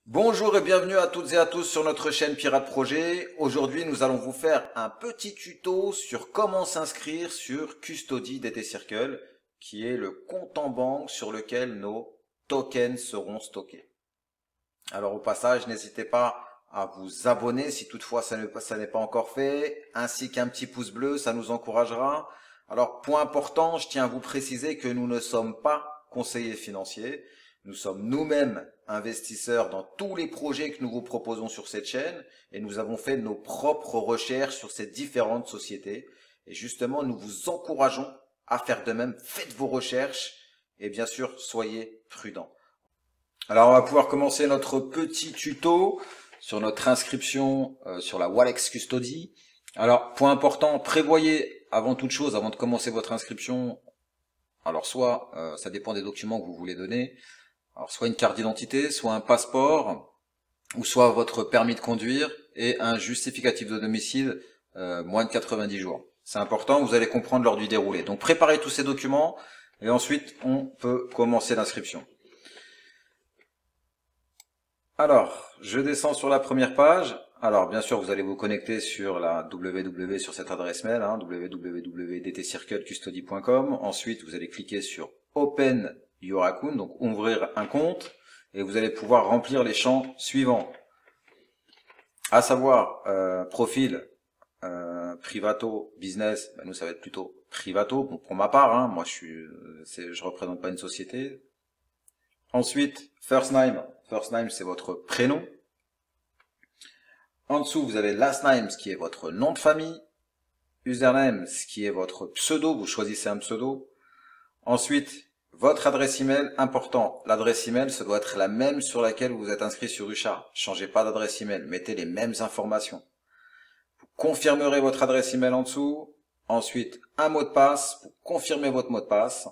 Bonjour et bienvenue à toutes et à tous sur notre chaîne Pirate Projet. Aujourd'hui, nous allons vous faire un petit tuto sur comment s'inscrire sur Custody DT Circle, qui est le compte en banque sur lequel nos tokens seront stockés. Alors au passage, n'hésitez pas à vous abonner si toutefois ça n'est pas encore fait, ainsi qu'un petit pouce bleu, ça nous encouragera. Alors point important, je tiens à vous préciser que nous ne sommes pas conseillers financiers. Nous sommes nous-mêmes investisseurs dans tous les projets que nous vous proposons sur cette chaîne et nous avons fait nos propres recherches sur ces différentes sociétés. Et justement, nous vous encourageons à faire de même. Faites vos recherches et bien sûr, soyez prudents. Alors, on va pouvoir commencer notre petit tuto sur notre inscription sur la Walex Custody. Alors, point important, prévoyez avant toute chose, avant de commencer votre inscription, alors soit, ça dépend des documents que vous voulez donner, alors soit une carte d'identité, soit un passeport, ou soit votre permis de conduire et un justificatif de domicile moins de 90 jours. C'est important, vous allez comprendre lors du déroulé. Donc préparez tous ces documents et ensuite on peut commencer l'inscription. Alors, je descends sur la première page. Alors, bien sûr, vous allez vous connecter sur la www sur cette adresse mail, www.dtcirclecustody.com. Ensuite, vous allez cliquer sur Open Your Account, donc ouvrir un compte, et vous allez pouvoir remplir les champs suivants, à savoir profil, privato, business. Ben, nous, ça va être plutôt privato. Bon, pour ma part, moi, je représente pas une société. Ensuite, first name. First name, c'est votre prénom. En dessous, vous avez last name, ce qui est votre nom de famille. Username, ce qui est votre pseudo. Vous choisissez un pseudo. Ensuite, votre adresse email, important. L'adresse email, ça doit être la même sur laquelle vous êtes inscrit sur Uchar. Changez pas d'adresse email. Mettez les mêmes informations. Vous confirmerez votre adresse email en dessous. Ensuite, un mot de passe. Vous confirmez votre mot de passe.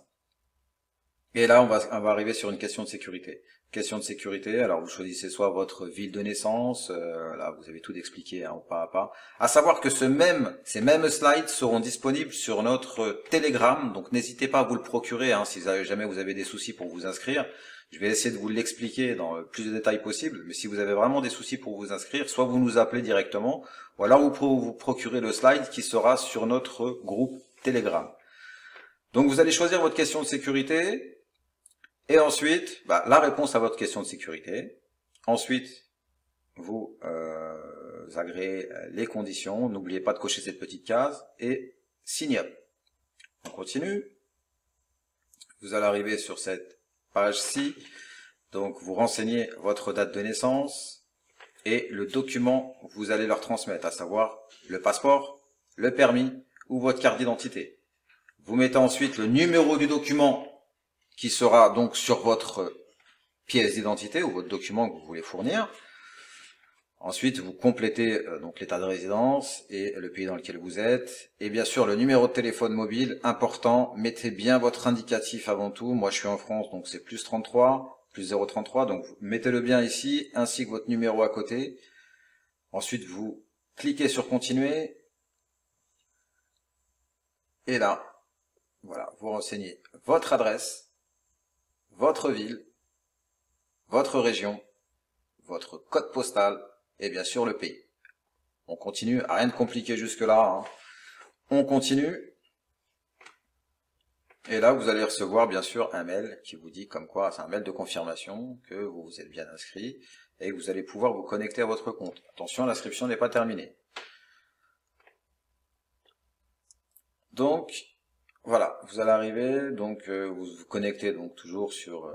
Et là, on va arriver sur une question de sécurité. Question de sécurité, alors vous choisissez soit votre ville de naissance, là vous avez tout expliqué pas à pas. À savoir que ces mêmes slides seront disponibles sur notre Telegram, donc n'hésitez pas à vous le procurer si jamais vous avez des soucis pour vous inscrire. Je vais essayer de vous l'expliquer dans le plus de détails possible, mais si vous avez vraiment des soucis pour vous inscrire, soit vous nous appelez directement, ou alors vous pouvez vous procurer le slide qui sera sur notre groupe Telegram. Donc vous allez choisir votre question de sécurité. Et ensuite, la réponse à votre question de sécurité. Ensuite, vous agréez les conditions. N'oubliez pas de cocher cette petite case et signe up. On continue. Vous allez arriver sur cette page-ci. Donc, vous renseignez votre date de naissance et le document que vous allez leur transmettre, à savoir le passeport, le permis ou votre carte d'identité. Vous mettez ensuite le numéro du document qui sera donc sur votre pièce d'identité ou votre document que vous voulez fournir. Ensuite, vous complétez donc l'état de résidence et le pays dans lequel vous êtes. Et bien sûr, le numéro de téléphone mobile, important, mettez bien votre indicatif avant tout. Moi, je suis en France, donc c'est plus 33, plus 033, donc mettez-le bien ici, ainsi que votre numéro à côté. Ensuite, vous cliquez sur continuer. Et là, voilà, vous renseignez votre adresse, votre ville, votre région, votre code postal et bien sûr le pays. On continue, rien de compliqué jusque là. On continue. Et là, vous allez recevoir bien sûr un mail qui vous dit comme quoi, c'est un mail de confirmation que vous vous êtes bien inscrit et que vous allez pouvoir vous connecter à votre compte. Attention, l'inscription n'est pas terminée. Donc, voilà, vous allez arriver, donc vous vous connectez donc toujours sur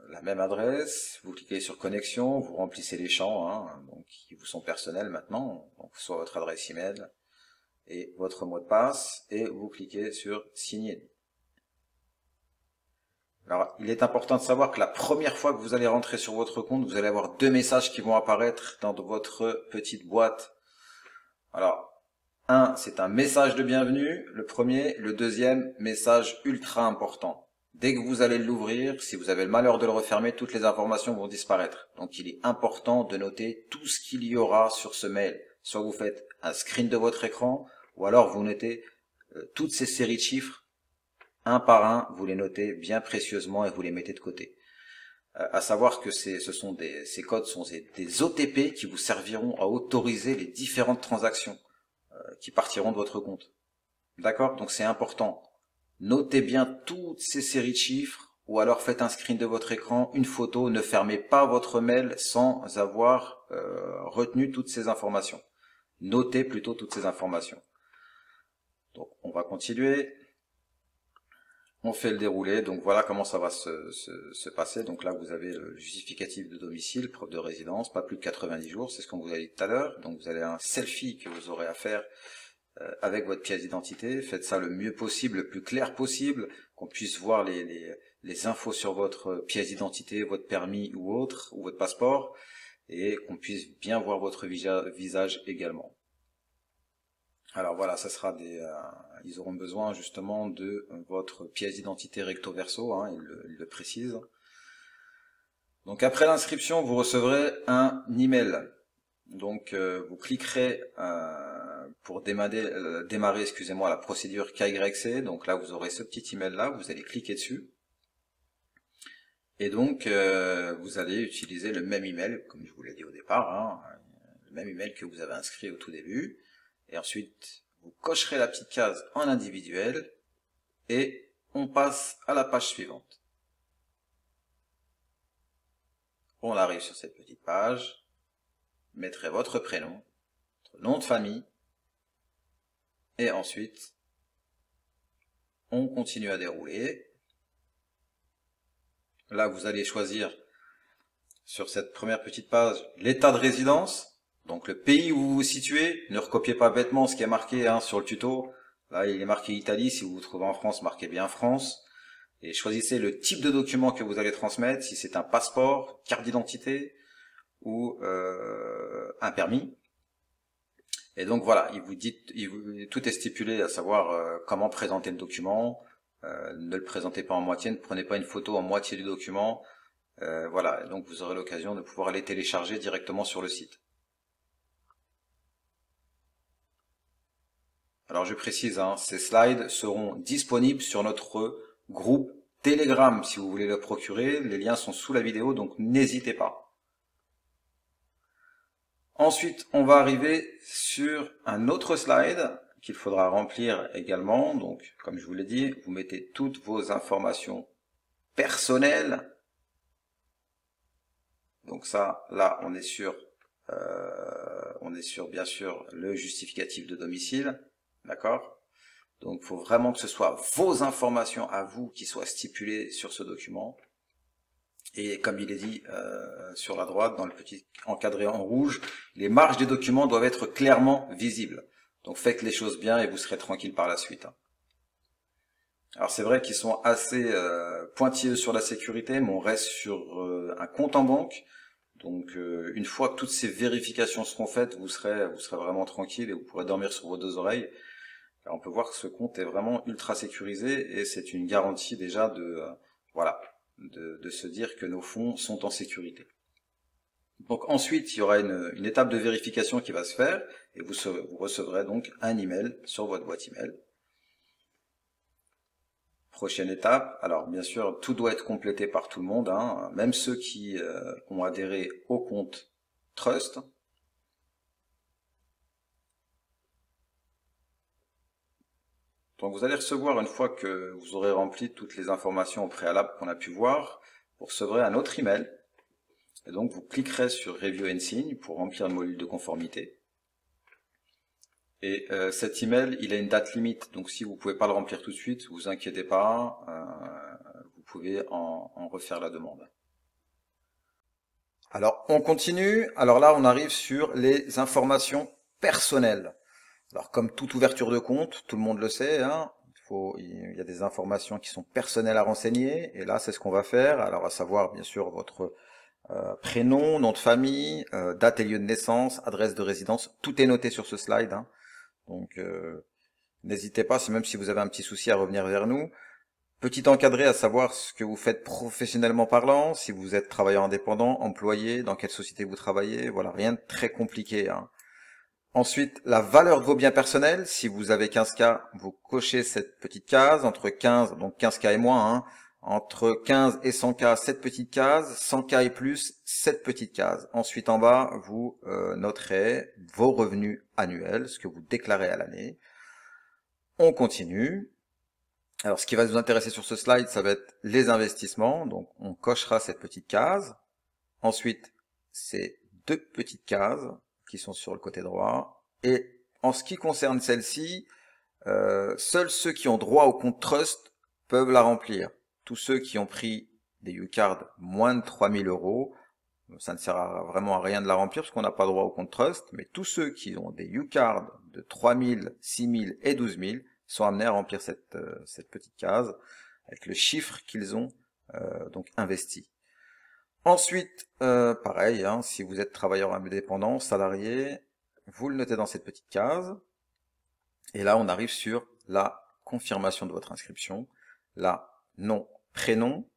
la même adresse, vous cliquez sur connexion, vous remplissez les champs donc, qui vous sont personnels maintenant, donc soit votre adresse email et votre mot de passe, et vous cliquez sur signer. Alors, il est important de savoir que la première fois que vous allez rentrer sur votre compte, vous allez avoir deux messages qui vont apparaître dans votre petite boîte. Alors, c'est un message de bienvenue, le premier. Le deuxième, message ultra important. Dès que vous allez l'ouvrir, si vous avez le malheur de le refermer, toutes les informations vont disparaître. Donc il est important de noter tout ce qu'il y aura sur ce mail. Soit vous faites un screen de votre écran, ou alors vous notez toutes ces séries de chiffres, un par un, vous les notez bien précieusement et vous les mettez de côté. à savoir que ces codes sont des OTP qui vous serviront à autoriser les différentes transactions qui partiront de votre compte. D'accord? Donc c'est important. Notez bien toutes ces séries de chiffres ou alors faites un screen de votre écran, une photo, ne fermez pas votre mail sans avoir retenu toutes ces informations. Notez plutôt toutes ces informations. Donc on va continuer. On fait le déroulé, donc voilà comment ça va se passer. Donc là, vous avez le justificatif de domicile, preuve de résidence, pas plus de 90 jours, c'est ce qu'on vous a dit tout à l'heure. Donc vous avez un selfie que vous aurez à faire avec votre pièce d'identité. Faites ça le mieux possible, le plus clair possible, qu'on puisse voir les infos sur votre pièce d'identité, votre permis ou autre, ou votre passeport, et qu'on puisse bien voir votre visage également. Alors voilà, ça sera ils auront besoin justement de votre pièce d'identité recto verso, hein, ils le précisent. Donc après l'inscription, vous recevrez un email. Donc vous cliquerez pour démarrer, excusez-moi, la procédure KYC. Donc là, vous aurez ce petit email là, vous allez cliquer dessus. Et donc vous allez utiliser le même email, comme je vous l'ai dit au départ, hein, le même email que vous avez inscrit au tout début. Et ensuite, vous cocherez la petite case en individuel et on passe à la page suivante. On arrive sur cette petite page, mettrez votre prénom, votre nom de famille et ensuite, on continue à dérouler. Là, vous allez choisir sur cette première petite page l'état de résidence. Donc le pays où vous vous situez, ne recopiez pas bêtement ce qui est marqué sur le tuto. Là, il est marqué Italie. Si vous vous trouvez en France, marquez bien France. Et choisissez le type de document que vous allez transmettre, si c'est un passeport, carte d'identité ou un permis. Et donc voilà, tout est stipulé, à savoir comment présenter le document. Ne le présentez pas en moitié, ne prenez pas une photo en moitié du document. Voilà, et donc vous aurez l'occasion de pouvoir les télécharger directement sur le site. Alors je précise, ces slides seront disponibles sur notre groupe Telegram si vous voulez le procurer. Les liens sont sous la vidéo, donc n'hésitez pas. Ensuite, on va arriver sur un autre slide qu'il faudra remplir également. Donc, comme je vous l'ai dit, vous mettez toutes vos informations personnelles. Donc ça, là, on est sur bien sûr le justificatif de domicile. D'accord? Donc, il faut vraiment que ce soit vos informations à vous qui soient stipulées sur ce document. Et comme il est dit sur la droite, dans le petit encadré en rouge, les marges des documents doivent être clairement visibles. Donc, faites les choses bien et vous serez tranquille par la suite. Alors, c'est vrai qu'ils sont assez pointilleux sur la sécurité, mais on reste sur un compte en banque. Donc, une fois que toutes ces vérifications seront faites, vous serez vraiment tranquille et vous pourrez dormir sur vos deux oreilles. Alors, on peut voir que ce compte est vraiment ultra sécurisé et c'est une garantie déjà de se dire que nos fonds sont en sécurité. Donc ensuite, il y aura une étape de vérification qui va se faire et vous recevrez donc un email sur votre boîte email. Prochaine étape, alors bien sûr, tout doit être complété par tout le monde, même ceux qui ont adhéré au compte Trust. Donc vous allez recevoir, une fois que vous aurez rempli toutes les informations au préalable qu'on a pu voir, vous recevrez un autre email. Et donc vous cliquerez sur Review and Sign pour remplir le module de conformité. Et cet email, il a une date limite, donc si vous ne pouvez pas le remplir tout de suite, vous inquiétez pas, vous pouvez en refaire la demande. Alors on continue, alors là on arrive sur les informations personnelles. Alors comme toute ouverture de compte, tout le monde le sait, il y a des informations qui sont personnelles à renseigner, et là c'est ce qu'on va faire, alors à savoir bien sûr votre prénom, nom de famille, date et lieu de naissance, adresse de résidence, tout est noté sur ce slide. Donc n'hésitez pas, même si vous avez un petit souci, à revenir vers nous. Petit encadré, à savoir ce que vous faites professionnellement parlant, si vous êtes travailleur indépendant, employé, dans quelle société vous travaillez, voilà, rien de très compliqué. Ensuite, la valeur de vos biens personnels, si vous avez 15K, vous cochez cette petite case, entre 15, donc 15K et moins, Entre 15 et 100K, 7 petites cases. 100K et plus, 7 petites cases. Ensuite, en bas, vous noterez vos revenus annuels, ce que vous déclarez à l'année. On continue. Alors, ce qui va nous intéresser sur ce slide, ça va être les investissements. Donc, on cochera cette petite case. Ensuite, ces 2 petites cases qui sont sur le côté droit. Et en ce qui concerne celle-ci, seuls ceux qui ont droit au compte Trust peuvent la remplir. Tous ceux qui ont pris des U-Cards moins de 3000 €, ça ne sert vraiment à rien de la remplir parce qu'on n'a pas droit au compte Trust, mais tous ceux qui ont des U-Cards de 3000, 6000 et 12000 sont amenés à remplir cette petite case avec le chiffre qu'ils ont donc investi. Ensuite, pareil, hein, si vous êtes travailleur indépendant, salarié, vous le notez dans cette petite case. Et là, on arrive sur la confirmation de votre inscription. Là, nom, prénom,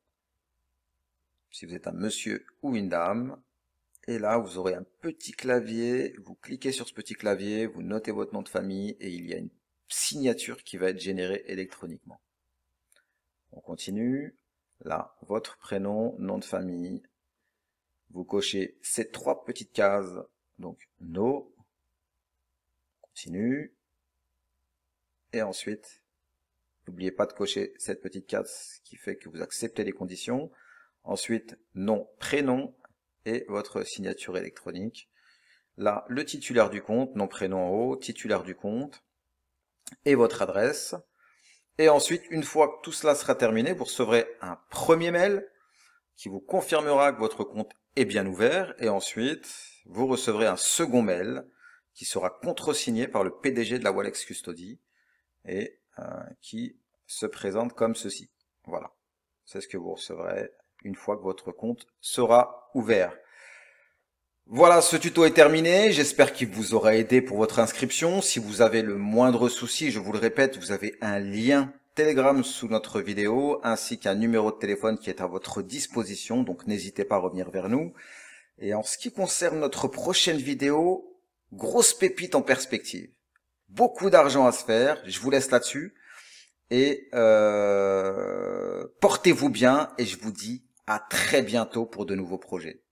si vous êtes un monsieur ou une dame. Et là, vous aurez un petit clavier. Vous cliquez sur ce petit clavier, vous notez votre nom de famille et il y a une signature qui va être générée électroniquement. On continue. Là, votre prénom, nom de famille. Vous cochez ces 3 petites cases. Donc, no. Continue. Et ensuite, n'oubliez pas de cocher cette petite case qui fait que vous acceptez les conditions. Ensuite, nom, prénom et votre signature électronique. Là, le titulaire du compte, nom, prénom en haut, titulaire du compte et votre adresse. Et ensuite, une fois que tout cela sera terminé, vous recevrez un premier mail qui vous confirmera que votre compte est bien ouvert. Et ensuite, vous recevrez un second mail qui sera contresigné par le PDG de la Wallex Custody et qui se présente comme ceci. Voilà, c'est ce que vous recevrez une fois que votre compte sera ouvert. Voilà, ce tuto est terminé. J'espère qu'il vous aura aidé pour votre inscription. Si vous avez le moindre souci, je vous le répète, vous avez un lien Telegram sous notre vidéo, ainsi qu'un numéro de téléphone qui est à votre disposition, donc n'hésitez pas à revenir vers nous. Et en ce qui concerne notre prochaine vidéo, grosse pépite en perspective. Beaucoup d'argent à se faire, je vous laisse là-dessus. Et portez-vous bien et je vous dis à très bientôt pour de nouveaux projets.